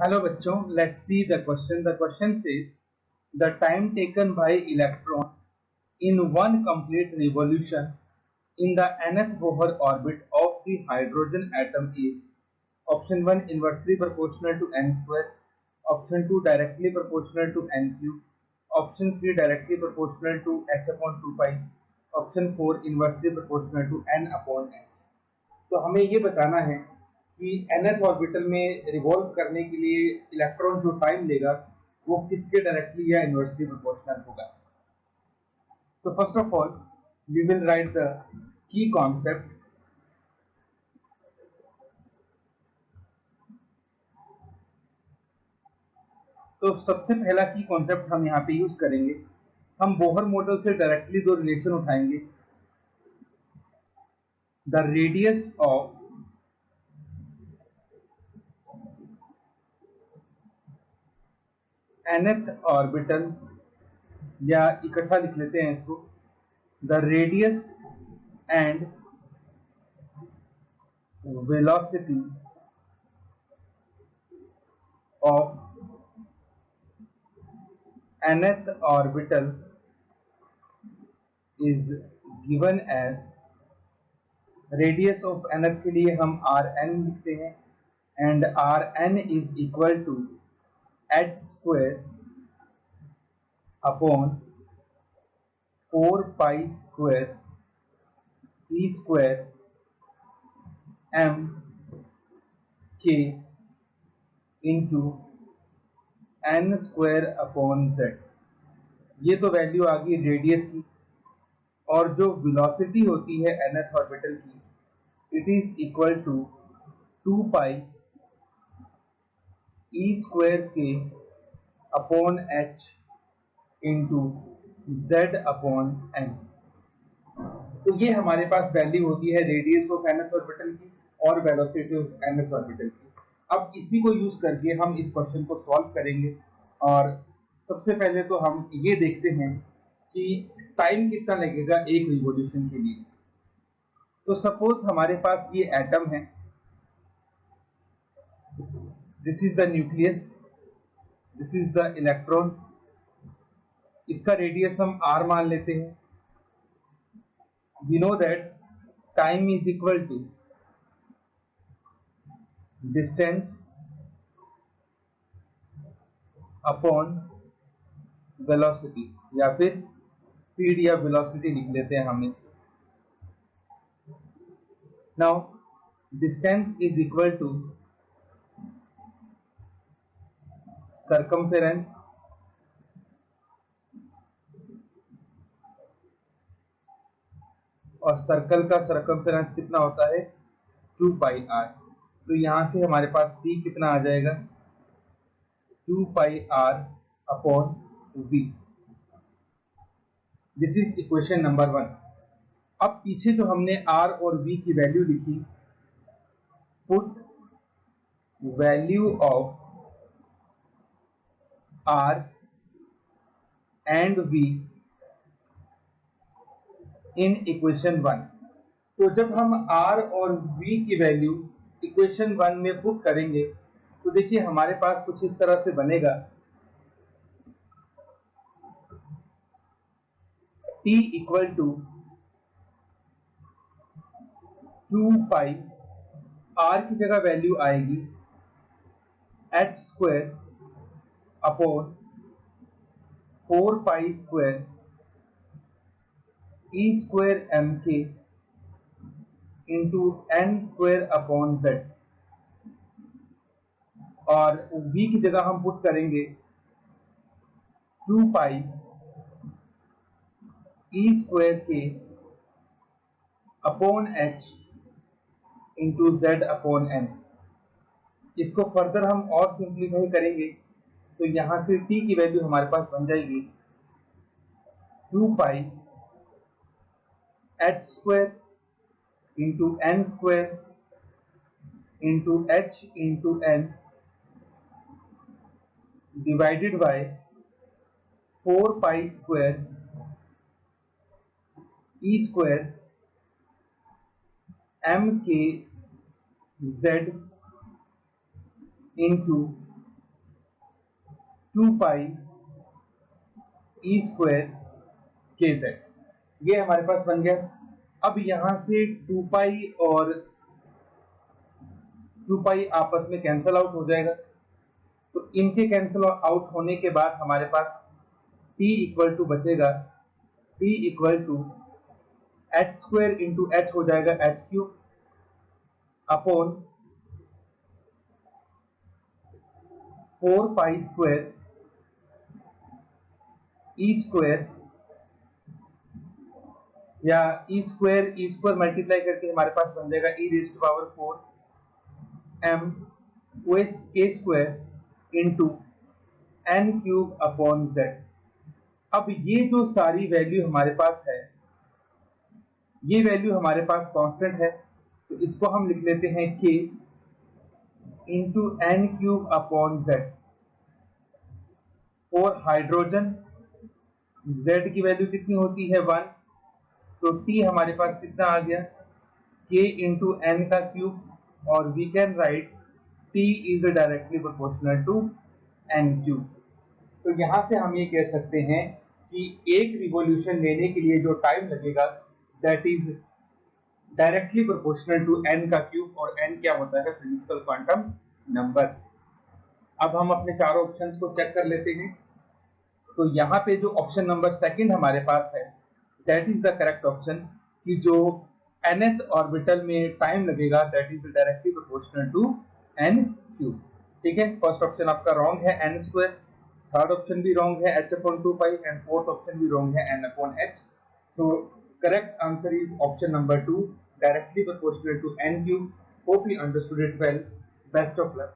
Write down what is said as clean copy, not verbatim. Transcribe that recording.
Hello बच्चों, let's see the question. The question says the time taken by electron in one complete revolution in the nth Bohr orbit of the hydrogen atom is option 1 inversely proportional to n square, option 2 directly proportional to n cube, option 3 directly proportional to h upon 2 pi, option 4 inversely proportional to n upon n. तो हमें ये बताना है कि nth orbital में revolve करने के लिए इलेक्ट्रॉन जो टाइम लेगा वो किसके डायरेक्टली या इनवर्सली प्रोपोर्शनल होगा। तो first of all we will write the key concept. तो सबसे पहला की कॉन्सेप्ट हम यहाँ पे यूज करेंगे। हम बोहर मॉडल से डायरेक्टली दो रिलेशन उठाएंगे। The radius of nth orbital, या इकट्ठा लिख लेते हैं इसको, the radius and velocity of nth orbital is given as, radius of nth के लिए हम Rn लिखते हैं and Rn is equal to h square upon 4 pi square E square m k into n square upon z। ये तो value आ गई radius की, और जो वेलोसिटी होती है nth ऑर्बिटल की, it is equal to 2 pi e square के upon h into z upon n। तो ये हमारे पास वैल्यू होती है रेडियस ऑफ nth ऑर्बिटल की और वेलोसिटी ऑफ nth ऑर्बिटल की। अब इसी को यूज करके हम इस क्वेश्चन को सॉल्व करेंगे। और सबसे पहले तो हम ये देखते हैं कि टाइम कितना लगेगा एक रिवॉल्यूशन के लिए। तो सपोज हमारे पास ये एटम है, this is the nucleus, this is the electron, इसका रेडियस हम r मान लेते हैं। we know that time is equal to distance upon velocity, या फिर स्पीड या वेलोसिटी लिख लेते हैं हम इसको। Now distance is equal to circumference और सर्कल का सर्कमफेरेंस कितना होता है 2 पाई r। तो यहां से हमारे पास c कितना आ जाएगा 2 pi r upon v। This is equation number 1। अब पीछे जो हमने r और v की वैल्यू लिखी, put value of r and v in equation 1। तो जब हम r और v की वैल्यू इक्वेशन 1 में पुट करेंगे तो देखिए हमारे पास कुछ इस तरह से बनेगा, t equal to 2 pi, r की जगह वैल्यू आएगी h square upon 4 pi square ई स्क्वायर एम के into n square upon z। और v की जगह हम पुट करेंगे 2 पाई ई स्क्वायर के upon h into z upon n। इसको फर्दर हम और सिंप्लीफाई करेंगे तो यहां से t की वैल्यू हमारे पास बन जाएगी 2 pi h square into n square into h into n divided by 4 pi square E square m k z into 2 pi e square k z, ये हमारे पास बन गया। अब यहां से 2 पाई और 2 पाई आपस में कैंसल आउट हो जाएगा, तो इनके कैंसल आउट होने के बाद हमारे पास t इक्वल टू बचेगा, t equal to h square into h हो जाएगा h cube upon 4 pi square ई स्क्वायर, या ई स्क्वायर मल्टीप्लाई करके हमारे पास बन जाएगा e raise to power 4 m के square into n cube upon z. अब ये जो सारी वैल्यू हमारे पास है, ये वैल्यू हमारे पास कांस्टेंट है, तो इसको हम लिख लेते हैं k into n cube upon z. और हाइड्रोजन z की वैल्यू कितनी होती है 1, तो t हमारे पास कितना आ गया k इंटू एन का क्यूब, और we can write t is directly proportional to n cube. तो यहां से हम ये कह सकते हैं कि एक रिवॉल्यूशन लेने के लिए जो टाइम लगेगा that is directly proportional to n का क्यूब, और n क्या होता है प्रिंसिपल क्वांटम नंबर। अब हम अपने चारों ऑप्शंस को चेक कर लेते हैं। तो यहाँ पे जो ऑप्शन नंबर सेकंड हमारे पास है that is the correct option, कि जो nth ऑर्बिटल में टाइम लगेगा that is directly proportional to n cube. ठीक है, फर्स्ट ऑप्शन आपका रॉन्ग है n स्क्वायर, थर्ड ऑप्शन भी रॉन्ग है h upon 2 pi, and fourth option भी रॉन्ग है n अपॉन h। तो correct answer is option number 2, directly proportional to n cube. Hope you understood it well. Best of luck.